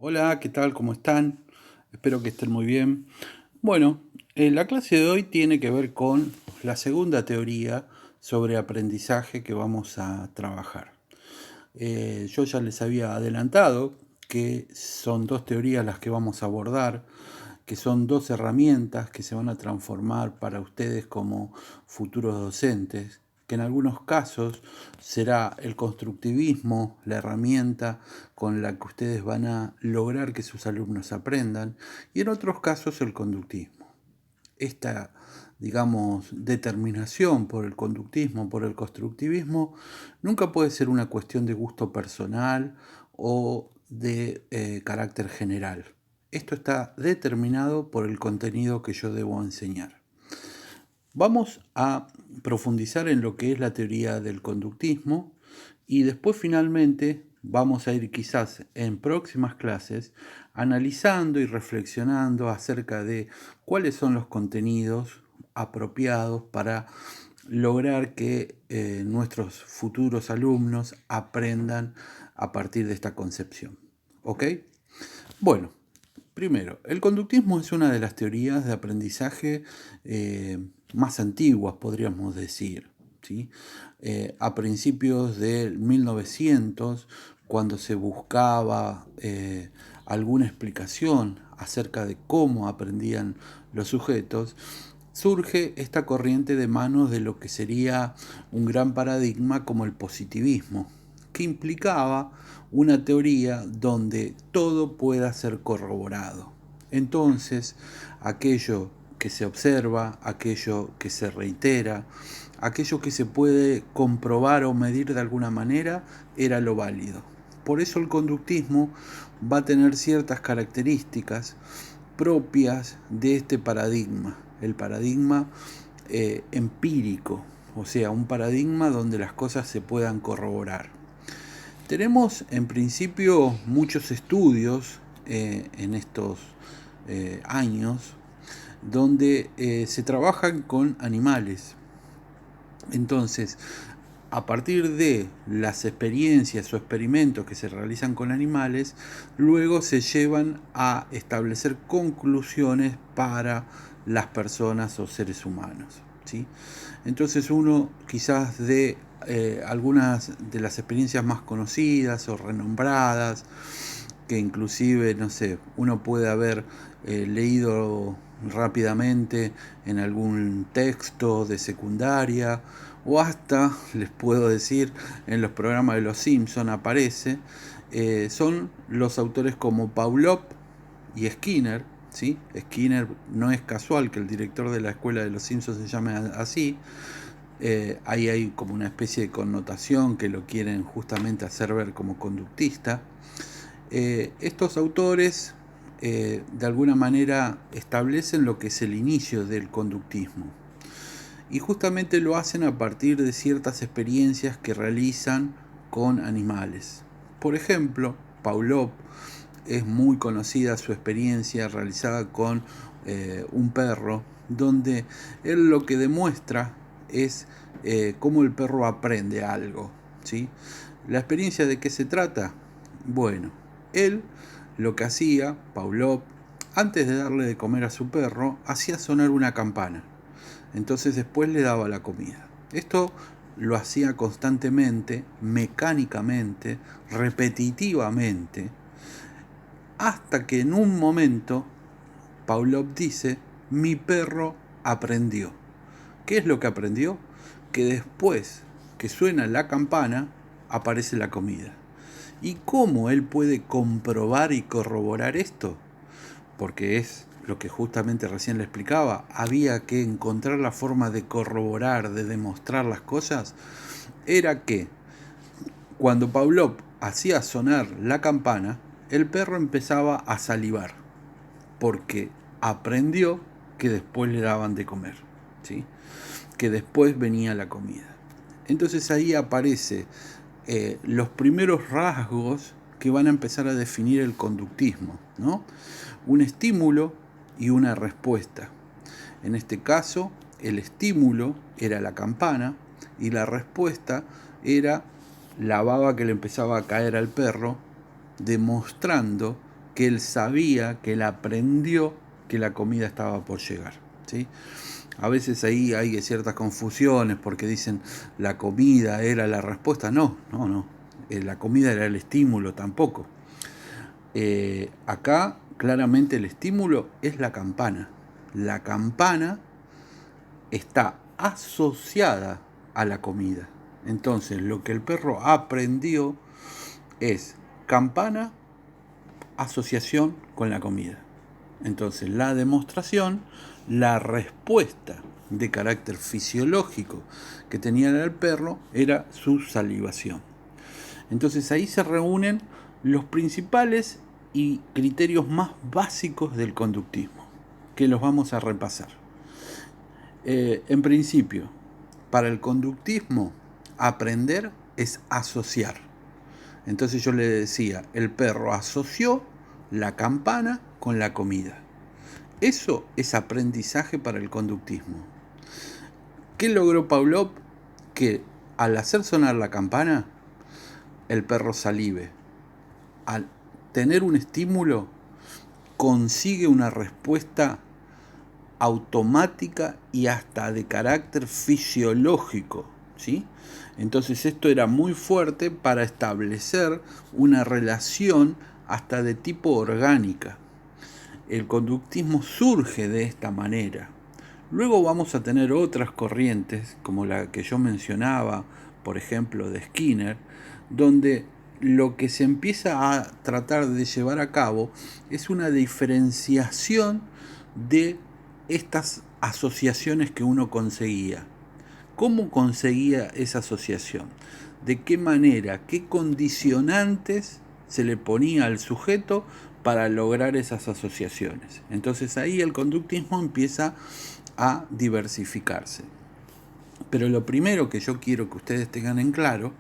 Hola, ¿qué tal? ¿Cómo están? Espero que estén muy bien. Bueno, la clase de hoy tiene que ver con la segunda teoría sobre aprendizaje que vamos a trabajar. Yo ya les había adelantado que son dos teorías las que vamos a abordar, que son dos herramientas que se van a transformar para ustedes como futuros docentes, que en algunos casos será el constructivismo la herramienta con la que ustedes van a lograr que sus alumnos aprendan, y en otros casos el conductismo. Esta, digamos, determinación por el conductismo, por el constructivismo, nunca puede ser una cuestión de gusto personal o de carácter general. Esto está determinado por el contenido que yo debo enseñar. Vamos a profundizar en lo que es la teoría del conductismo y después finalmente vamos a ir quizás en próximas clases analizando y reflexionando acerca de cuáles son los contenidos apropiados para lograr que nuestros futuros alumnos aprendan a partir de esta concepción. ¿Ok? Bueno, primero, el conductismo es una de las teorías de aprendizaje más antiguas, podríamos decir. ¿Sí? A principios del 1900, cuando se buscaba alguna explicación acerca de cómo aprendían los sujetos, surge esta corriente de manos de lo que sería un gran paradigma como el positivismo, que implicaba una teoría donde todo pueda ser corroborado. Entonces, aquello que se observa, aquello que se reitera, aquello que se puede comprobar o medir de alguna manera, era lo válido. Por eso el conductismo va a tener ciertas características propias de este paradigma, el paradigma empírico, o sea, un paradigma donde las cosas se puedan corroborar. Tenemos en principio muchos estudios en estos años donde se trabajan con animales. Entonces, a partir de las experiencias o experimentos que se realizan con animales, luego se llevan a establecer conclusiones para las personas o seres humanos. ¿Sí? Entonces uno quizás de algunas de las experiencias más conocidas o renombradas, que inclusive, no sé, uno puede haber leído rápidamente en algún texto de secundaria o hasta, les puedo decir, en los programas de Los Simpson aparece, son los autores como Pavlov y Skinner. ¿Sí? Skinner no es casual que el director de la escuela de Los Simpsons se llame así. Ahí hay como una especie de connotación que lo quieren justamente hacer ver como conductista. Estos autores de alguna manera establecen lo que es el inicio del conductismo y justamente lo hacen a partir de ciertas experiencias que realizan con animales. Por ejemplo, Pavlov, es muy conocida su experiencia realizada con un perro, donde él lo que demuestra es cómo el perro aprende algo. ¿Sí? ¿La experiencia de qué se trata? Bueno, él lo que hacía, Pavlov, antes de darle de comer a su perro, hacía sonar una campana. Entonces después le daba la comida. Esto lo hacía constantemente, mecánicamente, repetitivamente, hasta que en un momento Pavlov dice, mi perro aprendió. ¿Qué es lo que aprendió? Que después que suena la campana, aparece la comida. ¿Y cómo él puede comprobar y corroborar esto? Porque es lo que justamente recién le explicaba, había que encontrar la forma de corroborar, de demostrar las cosas, era que cuando Pavlov hacía sonar la campana, el perro empezaba a salivar, porque aprendió que después le daban de comer, ¿sí? Que después venía la comida. Entonces ahí aparece los primeros rasgos que van a empezar a definir el conductismo, ¿no? Un estímulo y una respuesta. En este caso, el estímulo era la campana y la respuesta era la baba que le empezaba a caer al perro, demostrando que él sabía, que él aprendió que la comida estaba por llegar, ¿sí? A veces ahí hay ciertas confusiones porque dicen la comida era la respuesta. No. La comida era el estímulo tampoco. Acá claramente el estímulo es la campana. La campana está asociada a la comida. Entonces lo que el perro aprendió es campana, asociación con la comida. Entonces la demostración, la respuesta de carácter fisiológico que tenía el perro era su salivación. Entonces ahí se reúnen los principales y criterios más básicos del conductismo, que los vamos a repasar. En principio, para el conductismo, aprender es asociar. Entonces yo le decía, el perro asoció la campana con la comida. Eso es aprendizaje para el conductismo. ¿Qué logró Pavlov? Que al hacer sonar la campana, el perro salive. Al tener un estímulo, consigue una respuesta automática y hasta de carácter fisiológico, ¿sí? Entonces esto era muy fuerte para establecer una relación hasta de tipo orgánica. El conductismo surge de esta manera. Luego vamos a tener otras corrientes, como la que yo mencionaba, por ejemplo, de Skinner, donde lo que se empieza a tratar de llevar a cabo es una diferenciación de estas asociaciones que uno conseguía. ¿Cómo conseguía esa asociación? ¿De qué manera? ¿Qué condicionantes se le ponía al sujeto para lograr esas asociaciones? Entonces ahí el conductismo empieza a diversificarse. Pero lo primero que yo quiero que ustedes tengan en claro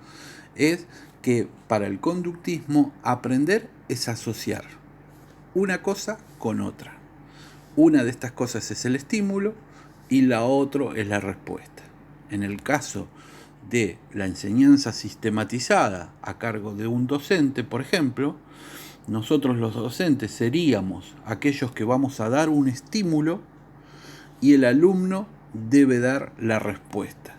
es que para el conductismo aprender es asociar una cosa con otra. Una de estas cosas es el estímulo y la otra es la respuesta. En el caso de la enseñanza sistematizada a cargo de un docente, por ejemplo, nosotros los docentes seríamos aquellos que vamos a dar un estímulo y el alumno debe dar la respuesta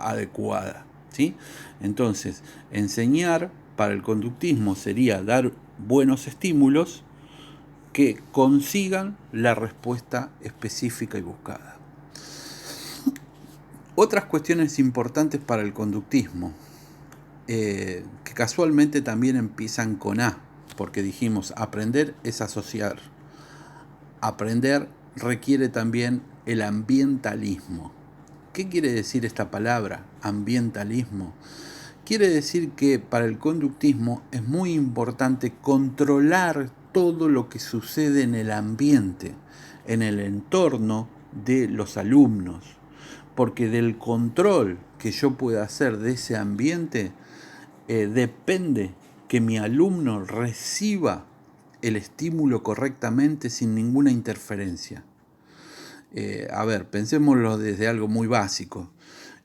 adecuada, ¿sí? Entonces, enseñar para el conductismo sería dar buenos estímulos que consigan la respuesta específica y buscada. Otras cuestiones importantes para el conductismo, que casualmente también empiezan con A, porque dijimos, aprender es asociar. Aprender requiere también el ambientalismo. ¿Qué quiere decir esta palabra, ambientalismo? Quiere decir que para el conductismo es muy importante controlar todo lo que sucede en el ambiente, en el entorno de los alumnos, porque del control que yo pueda hacer de ese ambiente depende que mi alumno reciba el estímulo correctamente sin ninguna interferencia. A ver, pensémoslo desde algo muy básico.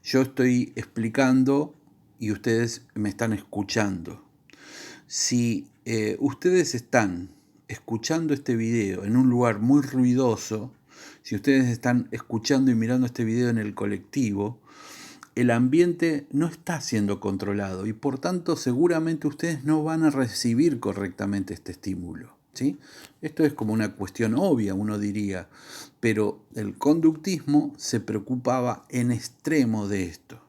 Yo estoy explicando y ustedes me están escuchando. Si ustedes están escuchando este video en un lugar muy ruidoso, si ustedes están escuchando y mirando este video en el colectivo, el ambiente no está siendo controlado y por tanto seguramente ustedes no van a recibir correctamente este estímulo, ¿sí? Esto es como una cuestión obvia, uno diría, pero el conductismo se preocupaba en extremo de esto.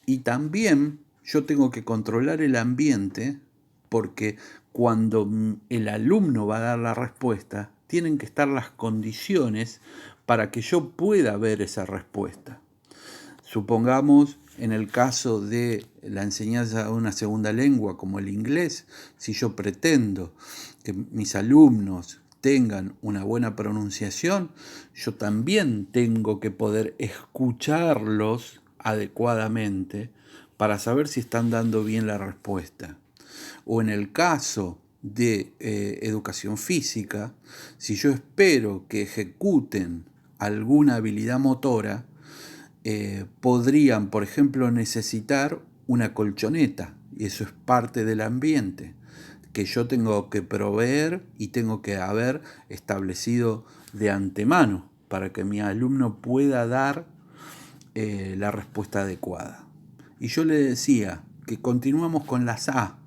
Y también yo tengo que controlar el ambiente porque cuando el alumno va a dar la respuesta, tienen que estar las condiciones para que yo pueda ver esa respuesta. Supongamos, en el caso de la enseñanza de una segunda lengua como el inglés, si yo pretendo que mis alumnos tengan una buena pronunciación, yo también tengo que poder escucharlos adecuadamente para saber si están dando bien la respuesta. O en el caso de educación física, si yo espero que ejecuten alguna habilidad motora, podrían, por ejemplo, necesitar una colchoneta, y eso es parte del ambiente. que yo tengo que proveer y tengo que haber establecido de antemano para que mi alumno pueda dar la respuesta adecuada. Y yo le decía que continuamos con las A.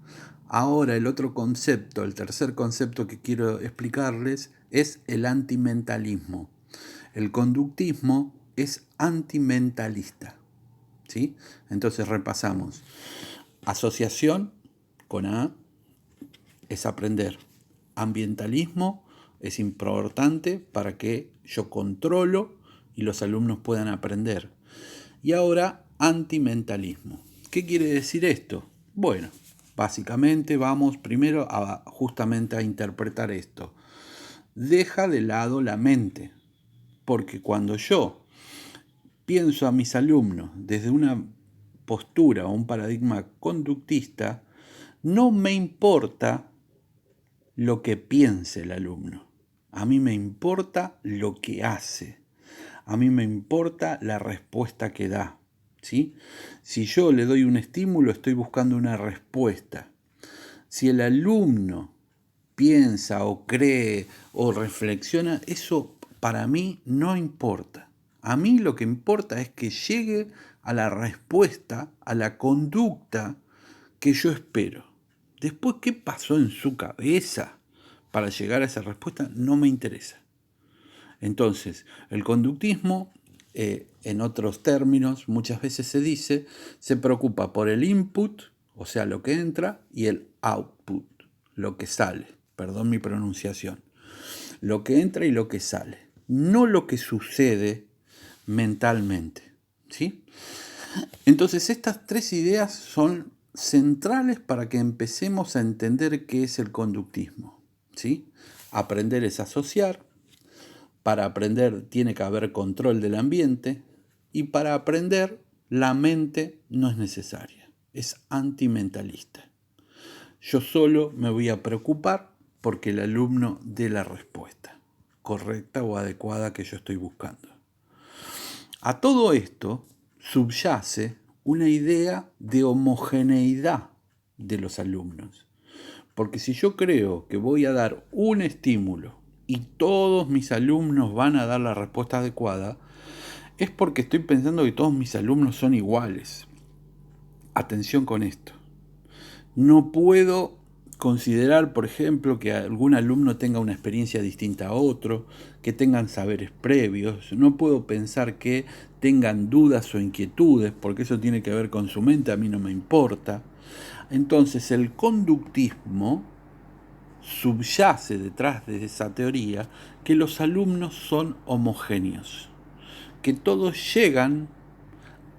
Ahora el otro concepto, el tercer concepto que quiero explicarles es el antimentalismo. El conductismo es antimentalista, ¿sí? Entonces repasamos. Asociación con A es aprender. Ambientalismo es importante para que yo controlo y los alumnos puedan aprender. Y ahora, antimentalismo. ¿Qué quiere decir esto? Bueno, básicamente vamos primero justamente a interpretar esto. Deja de lado la mente, porque cuando yo pienso a mis alumnos desde una postura o un paradigma conductista, no me importa lo que piense el alumno. A mí me importa lo que hace. A mí me importa la respuesta que da, ¿sí? Si yo le doy un estímulo, estoy buscando una respuesta. Si el alumno piensa o cree o reflexiona, eso para mí no importa. A mí lo que importa es que llegue a la respuesta, a la conducta que yo espero. Después, ¿qué pasó en su cabeza para llegar a esa respuesta? No me interesa. Entonces, el conductismo, en otros términos, muchas veces se dice, se preocupa por el input, o sea, lo que entra, y el output, lo que sale. Perdón mi pronunciación. Lo que entra y lo que sale. No lo que sucede mentalmente, ¿sí? Entonces, estas tres ideas son centrales para que empecemos a entender qué es el conductismo, ¿sí? Aprender es asociar. Para aprender tiene que haber control del ambiente y para aprender la mente no es necesaria, es antimentalista. Yo solo me voy a preocupar porque el alumno dé la respuesta correcta o adecuada que yo estoy buscando. A todo esto subyace una idea de homogeneidad de los alumnos, porque si yo creo que voy a dar un estímulo y todos mis alumnos van a dar la respuesta adecuada, es porque estoy pensando que todos mis alumnos son iguales. Atención con esto. No puedo considerar, por ejemplo, que algún alumno tenga una experiencia distinta a otro, que tengan saberes previos. No puedo pensar que tengan dudas o inquietudes, porque eso tiene que ver con su mente, a mí no me importa. Entonces, el conductismo subyace detrás de esa teoría que los alumnos son homogéneos, que todos llegan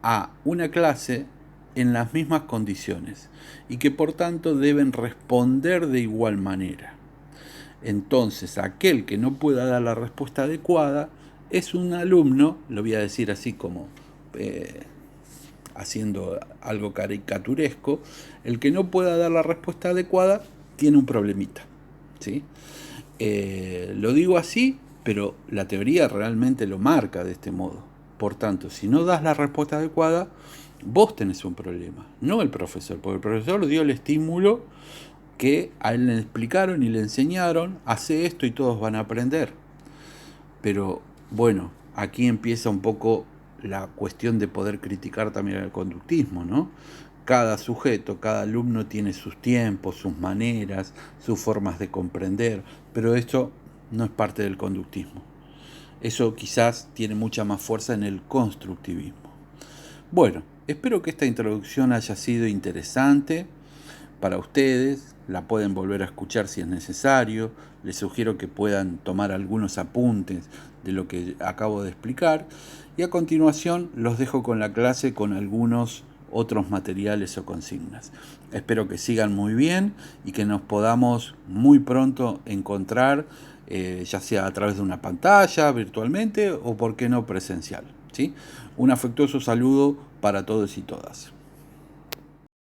a una clase en las mismas condiciones y que por tanto deben responder de igual manera. Entonces, aquel que no pueda dar la respuesta adecuada es un alumno, lo voy a decir así como haciendo algo caricaturesco, el que no pueda dar la respuesta adecuada tiene un problemita, ¿sí? Lo digo así, pero la teoría realmente lo marca de este modo. Por tanto, si no das la respuesta adecuada, vos tenés un problema, no el profesor, porque el profesor dio el estímulo que a él le explicaron y le enseñaron, hace esto y todos van a aprender. Pero bueno, aquí empieza un poco la cuestión de poder criticar también el conductismo, ¿no? Cada sujeto, cada alumno tiene sus tiempos, sus maneras, sus formas de comprender, pero esto no es parte del conductismo. Eso quizás tiene mucha más fuerza en el constructivismo. Bueno, espero que esta introducción haya sido interesante para ustedes. La pueden volver a escuchar si es necesario. Les sugiero que puedan tomar algunos apuntes de lo que acabo de explicar. Y a continuación los dejo con la clase con algunos otros materiales o consignas. Espero que sigan muy bien y que nos podamos muy pronto encontrar, ya sea a través de una pantalla, virtualmente o por qué no presencial, ¿sí? Un afectuoso saludo para todos y todas.